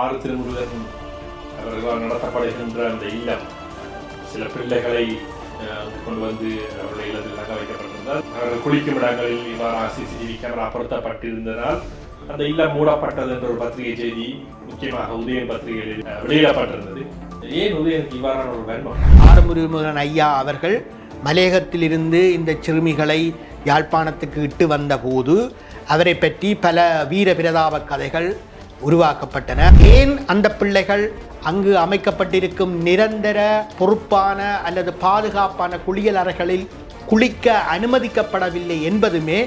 ஆறு திருமுருகன் அவர்களால் நடத்தப்படுகின்ற அந்த இல்லம் சில பிள்ளைகளை கொண்டு வந்து அவருடைய இல்லத்தில் தங்க வைக்கப்பட்டிருந்தால் அவர்கள் குளிக்கும் இடங்களில் இவ்வாறாக சிசிடிவி கேமரா பொருத்தப்பட்டிருந்ததால் அந்த இல்லம் மூடப்பட்டது என்ற ஒரு பத்திரிகை செய்தி முக்கியமாக உதயன் பத்திரிகைகளில் வெளியிடப்பட்டிருந்தது. ஏன் உதயனுக்கு இவ்வாறான ஒரு வன்மம்? ஆறுமுருகன் ஐயா அவர்கள் மலையகத்திலிருந்து இந்த சிறுமிகளை யாழ்ப்பாணத்துக்கு இட்டு வந்த போது அவரை பற்றி பல வீர பிரதாப கதைகள் உருவாக்கப்பட்டன. ஏன் அந்த பிள்ளைகள் அங்கு அமைக்கப்பட்டிருக்கும் நிரந்தர பொறுப்பான அல்லது பாதுகாப்பான குளியல் அறைகளில் குளிக்க அனுமதிக்கப்படவில்லை என்பதுமே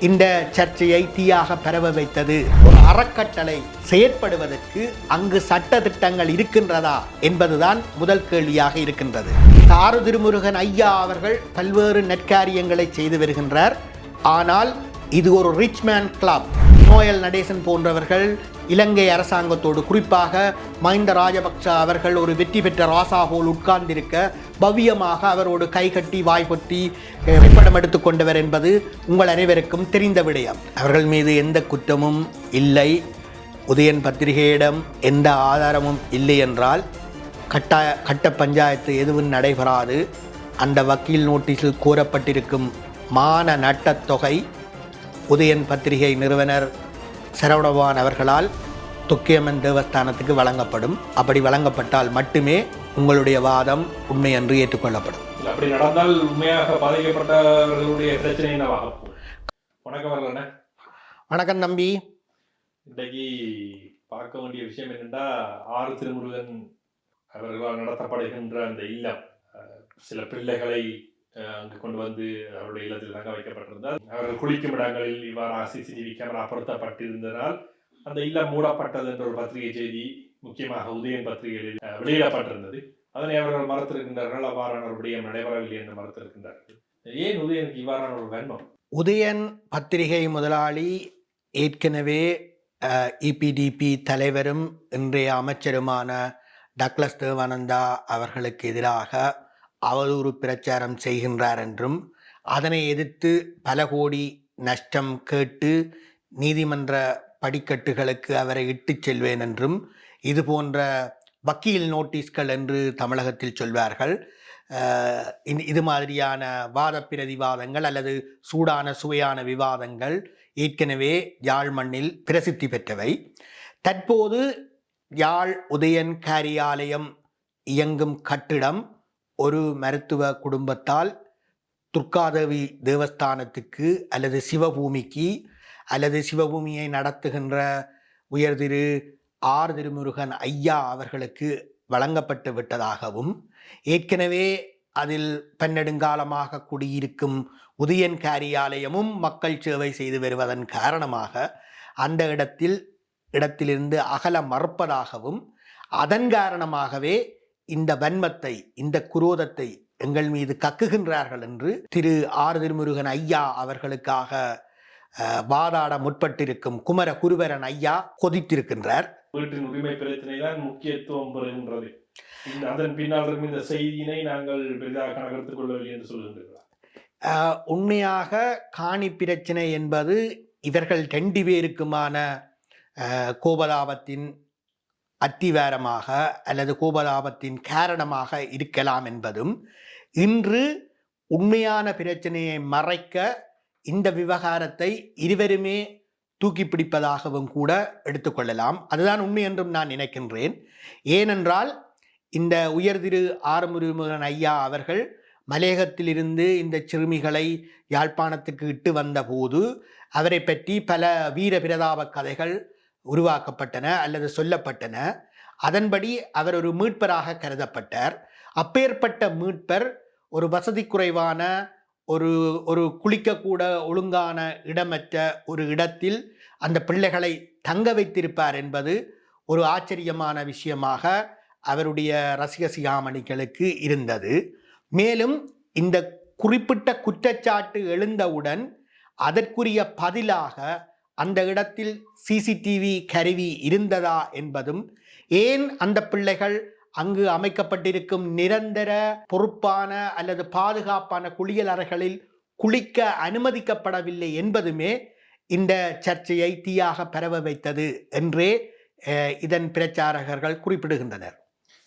இந்த சர்ச்சையை தீயாக பரவ வைத்தது. ஒரு அறக்கட்டளை செயற்படுவதற்கு அங்கு சட்ட திட்டங்கள் இருக்கின்றதா என்பதுதான் முதல் கேள்வியாக இருக்கின்றது. ஆறு திருமுருகன் ஐயா அவர்கள் பல்வேறு நற்காரியங்களை செய்து வருகின்றார். ஆனால் இது ஒரு rich man club. Noel Natesan போன்றவர்கள் இலங்கை அரசாங்கத்தோடு, குறிப்பாக மஹிந்த ராஜபக்ச அவர்கள் ஒரு வெற்றி பெற்ற ராசா போல் உட்கார்ந்திருக்க பவ்யமாக அவரோடு கைகட்டி வாய்ப்பொத்தி புகைப்படம் எடுத்துக்கொண்டவர் என்பது உங்கள் அனைவருக்கும் தெரிந்த விடயம். அவர்கள் மீது எந்த குற்றமும் இல்லை. உதயன் பத்திரிகையிடம் எந்த ஆதாரமும் இல்லை என்றால் கட்ட பஞ்சாயத்து எதுவும் நடைபெறாது. அந்த வக்கீல் நோட்டீஸில் கூறப்பட்டிருக்கும் மான நட்டத்தொகை உதயன் பத்திரிகை நிறுவனர் சரவணபவான் அவர்களால் துக்கியம்மன் தேவஸ்தானத்துக்கு வழங்கப்படும். அப்படி வழங்கப்பட்டால் மட்டுமே உங்களுடைய வாதம் உண்மை என்று ஏற்றுக்கொள்ளப்படும். அப்படி நடந்தால் உண்மையாக பாதிக்கப்பட்டவர்களுடைய பிரச்சனை என்னவாகும்? வணக்கம். வணக்கம் தம்பி. இன்றைக்கு பார்க்க வேண்டிய விஷயம் என்னென்னா, ஆறு திருமுருகன் அவர்களால் நடத்தப்படுகின்ற அந்த இல்லம் சில பிள்ளைகளை அங்கு கொண்டு வந்து அவருடைய இல்லத்தில் தங்க வைக்கப்பட்டிருந்தால் அவர்கள் குளிக்கும் இடங்களில் இவ்வாறாக சிசிடிவி கேமரா பொருத்தப்பட்டிருந்ததால் அந்த இல்லம் மூடப்பட்டது என்ற ஒரு பத்திரிகை செய்தி முக்கியமாக உதயன் பத்திரிகைகளில் வெளியிடப்பட்டிருந்தது. அதனை அவர்கள் மறுத்திருக்கின்றார்கள். அவ்வாறான ஒரு விடயம் நடைபெறவில்லை என்று மறுத்திருக்கின்றார்கள். ஏன் உதயனுக்கு இவ்வாறான ஒரு வன்மம்? உதயன் பத்திரிகை முதலாளி ஏற்கனவே இபிடிபி தலைவரும் இன்றைய அமைச்சருமான டக்ளஸ் தேவானந்தா அவர்களுக்கு எதிராக அவதூறு பிரச்சாரம் செய்கின்றார் என்றும், அதனை எதிர்த்து பல கோடி நஷ்டம் கேட்டு நீதிமன்ற படிக்கட்டுகளுக்கு அவரை இட்டுச் செல்வேன் என்றும், இது போன்ற வக்கீல் நோட்டீஸ்கள் என்று தமிழகத்தில் சொல்வார்கள். இது மாதிரியான வாத பிரதிவாதங்கள் அல்லது சூடான சுவையான விவாதங்கள் ஏற்கனவே யாழ் மண்ணில் பிரசித்தி பெற்றவை. தற்போது யாழ் உதயன் காரியாலயம் இயங்கும் கட்டிடம் ஒரு மருத்துவ குடும்பத்தால் துர்காதேவி தேவஸ்தானத்துக்கு அல்லது சிவபூமிக்கு அல்லது சிவபூமியை நடத்துகின்ற உயர் திரு ஆறு திருமுருகன் ஐயா அவர்களுக்கு வழங்கப்பட்டு விட்டதாகவும், ஏற்கனவே அதில் பன்னெடுங்காலமாக குடியிருக்கும் உதயன் காரியாலயமும் மக்கள் சேவை செய்து வருவதன் காரணமாக அந்த இடத்திலிருந்து அகல மறுப்பதாகவும், அதன் காரணமாகவே இந்த வன்மத்தை, இந்த குரோதத்தை எங்கள் மீது கக்குகின்றார்கள் என்று திரு ஆறு திருமுருகன் ஐயா அவர்களுக்காக வாதாட முற்பட்டிருக்கும் குமர குருவரன் ஐயா கொதித்திருக்கின்றார். வீட்டின் உரிமை பிரச்சனை தான் முக்கியத்துவம் பெறுகின்றது. அதன் பின்னால் இந்த செய்தியினை நாங்கள் பெரிதாக கணக்கெடுத்துக் கொள்ளவில்லை என்று சொல்லுகின்றார். உண்மையாக காணி பிரச்சனை என்பது இவர்கள் 2 பேருக்குமான கோபதாபத்தின் அத்திவாரமாக அல்லது கோபதாபத்தின் காரணமாக இருக்கலாம் என்பதும், இன்று உண்மையான பிரச்சனையை மறைக்க இந்த விவகாரத்தை இருவருமே தூக்கி பிடிப்பதாகவும் கூட எடுத்துக்கொள்ளலாம். அதுதான் உண்மை என்றும் நான் நினைக்கின்றேன். ஏனென்றால் இந்த உயர் திரு ஆறுமுருகன் ஐயா அவர்கள் மலையகத்திலிருந்து இந்த சிறுமிகளை யாழ்ப்பாணத்துக்கு இட்டு வந்த போது அவரை பற்றி பல வீர பிரதாப கதைகள் உருவாக்கப்பட்டன அல்லது சொல்லப்பட்டன. அதன்படி அவர் ஒரு மீட்பராக கருதப்பட்டார். அப்பேற்பட்ட மீட்பர் ஒரு வசதி குறைவான ஒரு குளிக்கக்கூட ஒழுங்கான இடமற்ற ஒரு இடத்தில் அந்த பிள்ளைகளை தங்க வைத்திருப்பார் என்பது ஒரு ஆச்சரியமான விஷயமாக அவருடைய ரசிக சிகாமணிகளுக்கு இருந்தது. மேலும் இந்த குறிப்பிட்ட குற்றச்சாட்டு எழுந்தவுடன் அதற்குரிய பதிலாக அந்த இடத்தில் சிசிடிவி கருவி இருந்ததா என்பதும், ஏன் அந்த பிள்ளைகள் அங்கு அமைக்கப்பட்டிருக்கும் நிரந்தர பொறுப்பான அல்லது பாதுகாப்பான குளியல் அறைகளில் குளிக்க அனுமதிக்கப்படவில்லை என்பதுமே இந்த சர்ச்சையை தீயாக பரவ வைத்தது என்றே இதன் பிரச்சாரகர்கள் குறிப்பிடுகின்றனர்.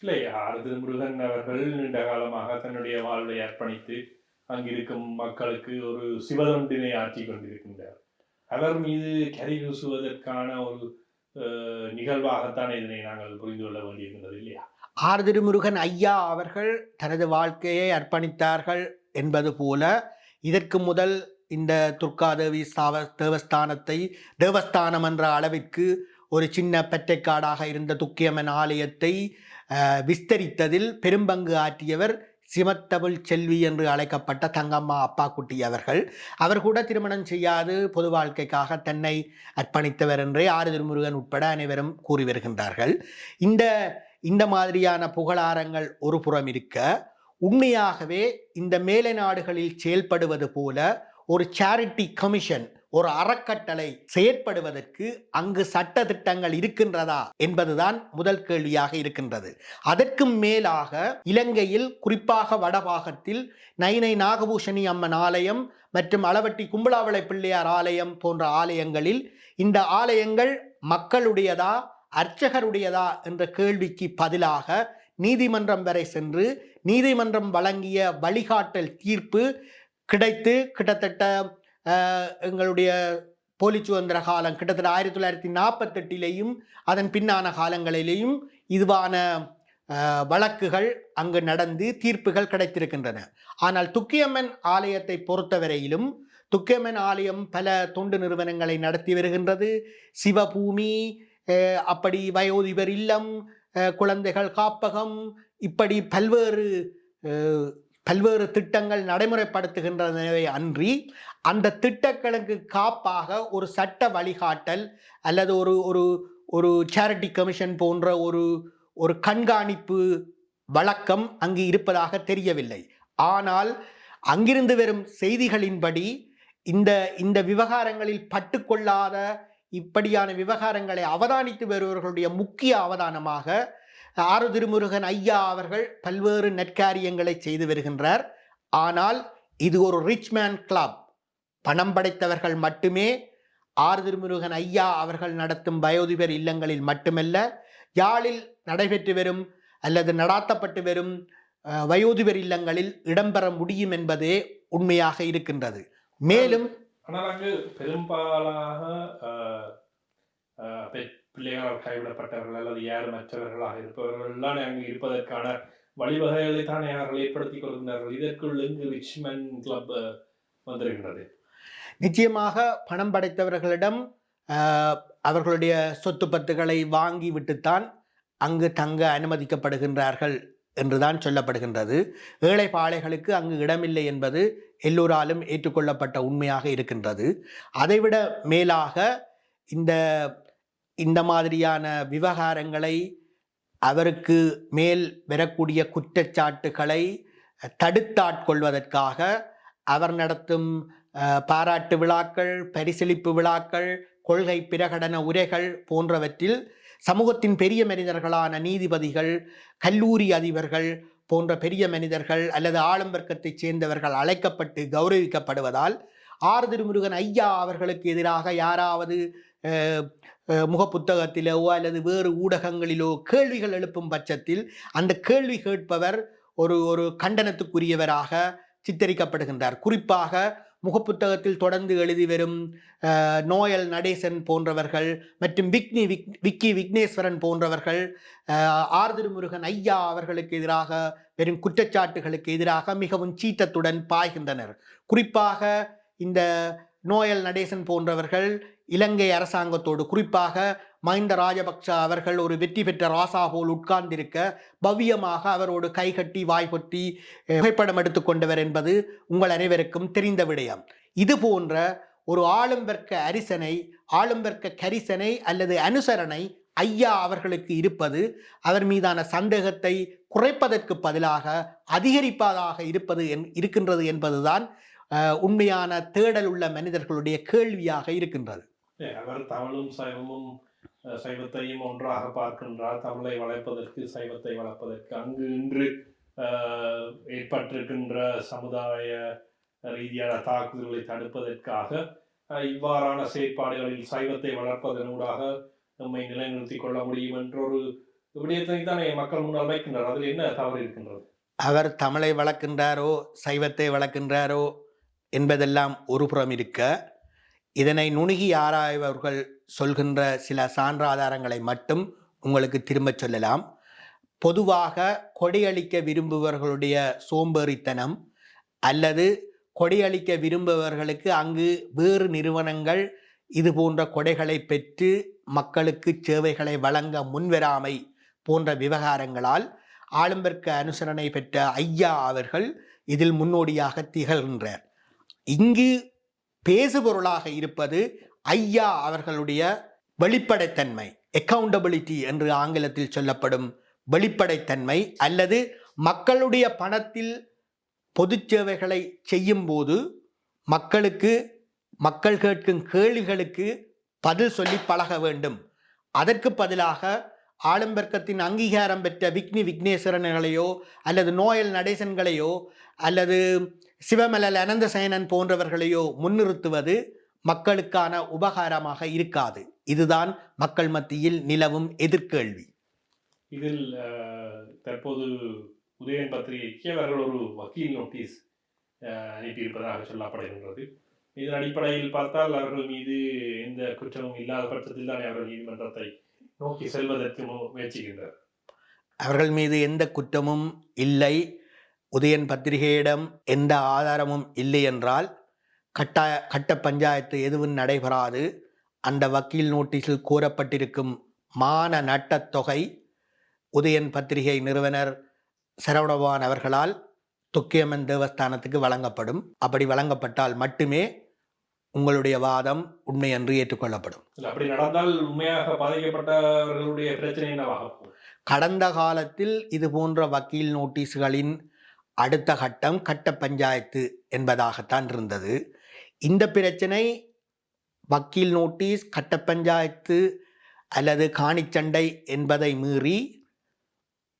இல்லை, ஆர் திருமுருகன் அவர்கள் நீண்ட காலமாக தன்னுடைய வாழ்வை அர்ப்பணித்து அங்கிருக்கும் மக்களுக்கு ஒரு சிவதொண்டினை ஆற்றி கொண்டிருக்கின்றார். அவர் மீது கரி பூசுவதற்கான ஒரு நிகழ்வாகத்தான் இதனை நாங்கள் புரிந்து கொள்ள வேண்டியிருக்கின்றது இல்லையா? ஆர் திருமுருகன் ஐயா அவர்கள் தனது வாழ்க்கையை அர்ப்பணித்தார்கள் என்பது போல இதற்கு முதல் இந்த துர்காதேவி தேவஸ்தானம் என்ற அளவிற்கு ஒரு சின்ன பெற்றைக்காடாக இருந்த துக்கியம்மன் ஆலயத்தை விஸ்தரித்ததில் பெரும்பங்கு ஆற்றியவர் சிமத்தமிழ் செல்வி என்று அழைக்கப்பட்ட தங்கம்மா அப்பாக்குட்டி அவர்கள். அவர் கூட திருமணம் செய்யாது பொது வாழ்க்கைக்காக தன்னை அர்ப்பணித்தவர் என்றே ஆர் திருமுருகன் உட்பட அனைவரும் கூறி வருகின்றார்கள். இந்த மாதிரியான புகழாரங்கள் ஒரு புறம் இருக்க, உண்மையாகவே இந்த மேலை நாடுகளில் செயல்படுவது போல ஒரு சேரிட்டி கமிஷன், ஒரு அறக்கட்டளை செயற்படுவதற்கு அங்கு சட்ட திட்டங்கள் இருக்கின்றதா என்பதுதான் முதல் கேள்வியாக இருக்கின்றது. அதற்கு மேலாக இலங்கையில் குறிப்பாக வடபாகத்தில் நைனை நாகபூஷணி அம்மன் ஆலயம் மற்றும் அளவட்டி கும்பலாவளை பிள்ளையார் ஆலயம் போன்ற ஆலயங்களில் இந்த ஆலயங்கள் மக்களுடையதா அர்ச்சகருடையதா என்ற கேள்விக்கு பதிலாக நீதிமன்றம் வரை சென்று நீதிமன்றம் வழங்கிய வழிகாட்டல் தீர்ப்பு கிடைத்து கிட்டத்தட்ட எங்களுடைய போலி சுதந்திர காலம் கிட்டத்தட்ட 1948 அதன் பின்னான காலங்களிலேயும் இதுவான வழக்குகள் அங்கு நடந்து தீர்ப்புகள் கிடைத்திருக்கின்றன. ஆனால் துக்கியம்மன் ஆலயத்தை பொறுத்தவரையிலும் துக்கியம்மன் ஆலயம் பல தொண்டு நிறுவனங்களை நடத்தி வருகின்றது. சிவபூமி, அப்படி வயோதிபர் இல்லம், குழந்தைகள் காப்பகம், இப்படி பல்வேறு திட்டங்கள் நடைமுறைப்படுத்துகின்றனவே அன்றி அந்த திட்டங்களுக்கு காப்பாக ஒரு சட்ட வழிகாட்டல் அல்லது ஒரு சேரிட்டி கமிஷன் போன்ற ஒரு கண்காணிப்பு வழக்கம் அங்கு இருப்பதாக தெரியவில்லை. ஆனால் அங்கிருந்து வரும் செய்திகளின்படி இந்த விவகாரங்களில் பட்டுக்கொள்ளாத இப்படியான விவகாரங்களை அவதானித்து வருபவர்களுடைய முக்கிய அவதானமாக ஆர் திருமுருகன் ஐயா அவர்கள் பல்வேறு நற்காரியங்களை செய்து வருகின்றார். ஆனால் இது ஒரு ரிச் மேன் கிளப், பணம் படைத்தவர்கள் மட்டுமே ஆர் திருமுருகன் ஐயா அவர்கள் நடத்தும் வயோதிபர் இல்லங்களில் மட்டுமல்ல, யாழில் நடைபெற்று வரும் அல்லது நடாத்தப்பட்டு வரும் வயோதிபர் இல்லங்களில் இடம்பெற முடியும் என்பதே உண்மையாக இருக்கின்றது. மேலும் ஆனால் அங்கு பெரும்பாலாக பிள்ளைகளால் கைவிடப்பட்டவர்கள் அல்லது யார் மற்றவர்களாக இருப்பவர்கள்லாம் அங்கு இருப்பதற்கான வழிவகைகளை தானே அவர்கள் ஏற்படுத்திக் கொள்கின்றார்கள். இதற்குள் இங்கு ரிச்மன் கிளப் வந்திருக்கின்றது. நிச்சயமாக பணம் படைத்தவர்களிடம் அவர்களுடைய சொத்து பத்துகளை வாங்கி விட்டுத்தான் அங்கு தங்க அனுமதிக்கப்படுகின்றார்கள் என்றுதான் சொல்லப்படுகின்றது. ஏழை பாழைகளுக்கு அங்கு இடமில்லை என்பது எல்லோராலும் ஏற்றுக்கொள்ளப்பட்ட உண்மையாக இருக்கின்றது. அதைவிட மேலாக இந்த மாதிரியான விவகாரங்களை, அவருக்கு மேல் வரக்கூடிய குற்றச்சாட்டுகளை தடுத்தாட்கொள்வதற்காக அவர் நடத்தும் பாராட்டு விழாக்கள், பரிசளிப்பு விழாக்கள், கொள்கை பிரகடன உரைகள் போன்றவற்றில் சமூகத்தின் பெரிய மனிதர்களான நீதிபதிகள், கல்லூரி அதிபர்கள் போன்ற பெரிய மனிதர்கள் அல்லது ஆளும் வர்க்கத்தைச் சேர்ந்தவர்கள் அழைக்கப்பட்டு கௌரவிக்கப்படுவதால் ஆர் திருமுருகன் ஐயா அவர்களுக்கு எதிராக யாராவது முகப்புத்தகத்திலோ அல்லது வேறு ஊடகங்களிலோ கேள்விகள் எழுப்பும் பட்சத்தில் அந்த கேள்வி கேட்பவர் ஒரு கண்டனத்துக்குரியவராக சித்தரிக்கப்படுகின்றார். குறிப்பாக முகப்புத்தகத்தில் தொடர்ந்து எழுதி வரும் நோயல் நடேசன் போன்றவர்கள் மற்றும் விக்கி விக்னேஸ்வரன் போன்றவர்கள் ஆர் திருமுருகன் ஐயா அவர்களுக்கு எதிராக வெறும் குற்றச்சாட்டுகளுக்கு எதிராக மிகவும் சீற்றத்துடன் பாய்கின்றனர். குறிப்பாக இந்த நோயல் நடேசன் போன்றவர்கள் இலங்கை அரசாங்கத்தோடு, குறிப்பாக மஹிந்த ராஜபக்ஷ அவர்கள் ஒரு வெற்றி பெற்ற ராசா போல் உட்கார்ந்திருக்க பவ்யமாக அவரோடு கைகட்டி வாய்ப்பொத்தி புகைப்படம் எடுத்துக்கொண்டவர் என்பது உங்கள் அனைவருக்கும் தெரிந்த விடயம். இது போன்ற ஒரு ஆளும் வர்க்க கரிசனை அல்லது அனுசரணை ஐயா அவர்களுக்கு இருப்பது அவர் மீதான சந்தேகத்தை குறைப்பதற்கு பதிலாக அதிகரிப்பதாக இருக்கின்றது என்பதுதான் உண்மையான தேடல் உள்ள மனிதர்களுடைய கேள்வியாக இருக்கின்றது. அவர் தமிழும் சைவத்தையும் ஒன்றாக பார்க்கின்றார். தமிழை வளர்ப்பதற்கு, சைவத்தை வளர்ப்பதற்கு, அங்கு இன்று ஏற்பட்டிருக்கின்ற சமுதாய ரீதியான தாக்குதல்களை தடுப்பதற்காக இவ்வாறான செயற்பாடுகளில் சைவத்தை வளர்ப்பதனூடாக நம்மை நிலைநிறுத்திக் கொள்ள முடியும் என்ற ஒரு விடயத்தை தானே மக்கள் முன்னால் வைக்கின்றார். அதில் என்ன தவறு இருக்கின்றது? அவர் தமிழை வளர்க்கின்றாரோ சைவத்தை வளர்க்கின்றாரோ என்பதெல்லாம் ஒரு புறம் இருக்க, இதனை நுணுகி ஆராய்பவர்கள் சொல்கின்ற சில சான்றாதாரங்களை மட்டும் உங்களுக்கு திரும்பச் சொல்லலாம். பொதுவாக கொடையளிக்க விரும்புபவர்களுடைய சோம்பேறித்தனம் அல்லது கொடையளிக்க விரும்புபவர்களுக்கு அங்கு வேறு நிறுவனங்கள் இது போன்ற கொடைகளை பெற்று மக்களுக்கு சேவைகளை வழங்க முன்வராமை போன்ற விவகாரங்களால் ஆளும்பர்க்க அனுசரணை பெற்ற ஐயா அவர்கள் இதில் முன்னோடியாக திகழ்கின்றார். இங்கு பேசுபொருளாக இருப்பது ஐயா அவர்களுடைய வெளிப்படைத்தன்மை, அக்கவுண்டபிலிட்டி என்று ஆங்கிலத்தில் சொல்லப்படும் வெளிப்படைத்தன்மை, அல்லது மக்களுடைய பணத்தில் பொது சேவைகளை செய்யும் போது மக்கள் கேட்கும் கேள்விகளுக்கு பதில் சொல்லி பழக வேண்டும். அதற்கு பதிலாக ஆளும்பர்க்கத்தின் அங்கீகாரம் பெற்ற விக்னேஸ்வரன்களையோ அல்லது நோயல் நடேசன்களையோ அல்லது சிவமலல் அனந்தசேனன் போன்றவர்களையோ முன்னிறுத்துவது மக்களுக்கான உபகாரமாக இருக்காது. இதுதான் மக்கள் மத்தியில் நிலவும் எதிர்கேள்வி. இதில் தற்போது உதயன் பத்திரிகைக்கு அவர்கள் ஒரு வக்கீல் நோட்டீஸ் அனுப்பியிருப்பதாக சொல்லப்படுகின்றது. இதன் அடிப்படையில் பார்த்தால் அவர்கள் மீது எந்த குற்றமும் இல்லாத பட்சத்தில் தான் அவர்கள் நீதிமன்றத்தை நோக்கி செல்வதற்கு முயற்சிக்கின்றனர். அவர்கள் மீது எந்த குற்றமும் இல்லை, உதயன் பத்திரிகையிடம் எந்த ஆதாரமும் இல்லை என்றால் கட்ட பஞ்சாயத்து எதுவும் நடைபெறாது. அந்த வக்கீல் நோட்டீஸில் கூறப்பட்டிருக்கும் மான நட்டத்தொகை உதயன் பத்திரிகை நிறுவனர் சரவணபவன் அவர்களால் தொக்கியம்மன் தேவஸ்தானத்துக்கு வழங்கப்படும். அப்படி வழங்கப்பட்டால் மட்டுமே உங்களுடைய வாதம் உண்மை என்று ஏற்றுக்கொள்ளப்படும். அப்படி நடந்தால் உண்மையாக பாதிக்கப்பட்டவர்களுடைய பிரச்சனை என்னவாகும்? கடந்த காலத்தில் இது போன்ற வக்கீல் நோட்டீஸ்களின் அடுத்த கட்டம் கட்ட பஞ்சாயத்து என்பதாகத்தான் இருந்தது. இந்த பிரச்சனை வக்கீல் நோட்டீஸ், கட்ட பஞ்சாயத்து அல்லது காணிச்சண்டை என்பதை மீறி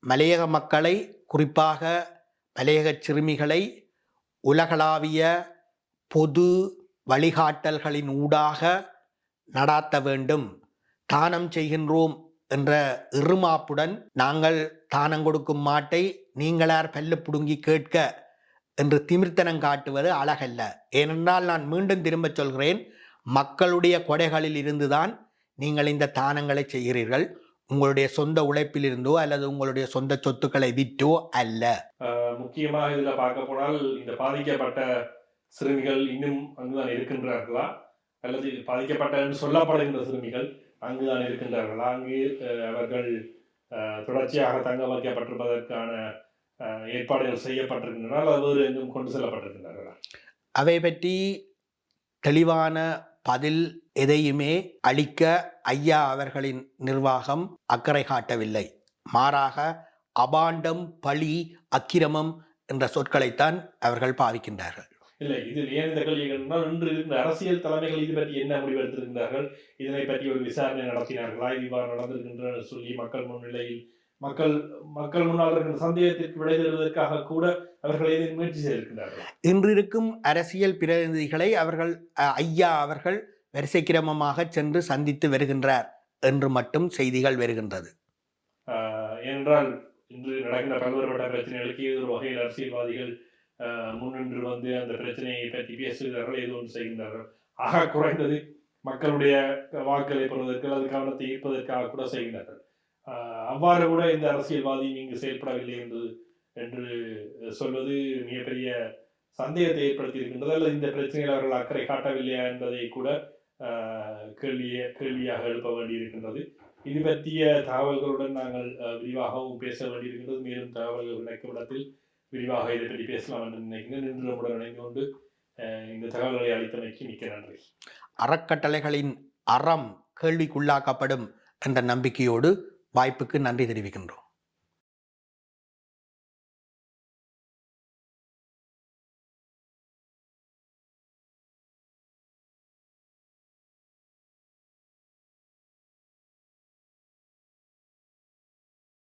மலையக மக்களை, குறிப்பாக மலையக சிறுமிகளை உலகளாவிய பொது வழிகாட்டல்களின் ஊடாக நடாத்த வேண்டும். தானம் செய்கின்றோம் என்ற இறுமாப்புடன் நாங்கள் தானம் கொடுக்கும் மாட்டை நீங்களார் பல்லு புடுங்கி கேட்க என்று திமிர்த்தனம் காட்டுவது அழகல்ல. ஏனென்றால் நான் மீண்டும் திரும்ப சொல்கிறேன், மக்களுடைய கொடைகளில் இருந்துதான் நீங்கள் இந்த தானங்களை செய்கிறீர்கள். உங்களுடைய சொந்த உழைப்பில் இருந்தோ அல்லது உங்களுடைய சொந்த சொத்துக்களை விற்றோ அல்ல. முக்கியமாக இதில் பார்க்க போனால் இந்த பாதிக்கப்பட்ட சிறுமிகள் இன்னும் அங்குதான் இருக்கின்றார்களா, அல்லது பாதிக்கப்பட்ட என்று சொல்லப்படுகின்ற சிறுமிகள் அங்குதான் இருக்கின்றார்களா, அங்கு அவர்கள் தொடர்ச்சியாக தங்க வைக்கப்பட்டிருப்பதற்கான ஏற்பாடுகள் செய்யப்பட்டிருக்கின்றன, அது எங்கும் கொண்டு செல்லப்பட்டிருக்கின்றார்களா? அவை பற்றி தெளிவான பதில் எதையுமே அளிக்க ஐயா அவர்களின் நிர்வாகம் அக்கறை காட்டவில்லை. மாறாக அபாண்டம், பழி, அக்கிரமம் என்ற சொற்களைத்தான் அவர்கள் பாவிக்கின்றார்கள். இல்லை, இதில் ஏன் இந்த கேள்வி என்றால், இன்று இந்த அரசியல் தலைமைகள் இது பற்றி என்ன முடிவெடுத்திருக்கிறார்கள், இதனை பற்றி ஒரு விசாரணை நடத்தினார்களா, இவ்வாறு நடந்திருக்கின்ற சொல்லி மக்கள் முன்னிலையில் மக்கள் முன்னால் இருக்கிற சந்தேகத்திற்கு விடை தருவதற்காக கூட அவர்கள் ஏதேனும் முயற்சி செய்திருக்கிறார்கள்? இன்று இருக்கும் அரசியல் பிரதிநிதிகளை ஐயா அவர்கள் வரிசை கிரமமாக சென்று சந்தித்து வருகின்றார் என்று மட்டும் செய்திகள் வருகின்றது. ஏனென்றால் இன்று நடக்கின்ற பல்வேறுபட்ட பிரச்சனைகளுக்கு ஒரு வகையில் அரசியல்வாதிகள் முன்னின்று வந்து அந்த பிரச்சனையை பற்றி பேசுகிறார்கள், ஏதோ ஒன்று செய்கின்றார்கள். ஆக குறைந்தது மக்களுடைய வாக்களை பெறுவதற்கு அல்லது கவனத்தை ஈர்ப்பதற்காக கூட செய்கின்றார்கள். அவ்வாறு கூட இந்த அரசியல்வாதி இங்கு செயல்படவில்லை என்று சொல்வது மிகப்பெரிய சந்தேகத்தை ஏற்படுத்தி இருக்கின்றது. அல்லது இந்த பிரச்சனையில் அவர்கள் அக்கறை காட்டவில்லையா என்பதை கூட கேள்வியாக எழுப்ப வேண்டியிருக்கின்றது. இது பற்றிய தகவல்களுடன் நாங்கள் விரிவாகவும் பேச வேண்டியிருக்கின்றது. மேலும் தகவல்கள் இணைக்கப்படத்தில் விரிவாக இதை பற்றி பேசலாம் என்று நினைக்கிறேன். இன்று நம்முடன் இணைந்து கொண்டு இந்த தகவல்களை அளித்தமைக்கு மிக்க நன்றி. அறக்கட்டளைகளின் அறம் கேள்விக்குள்ளாக்கப்படும் என்ற நம்பிக்கையோடு வாய்ப்புக்கு நன்றி தெரிவிக்கின்றோம்.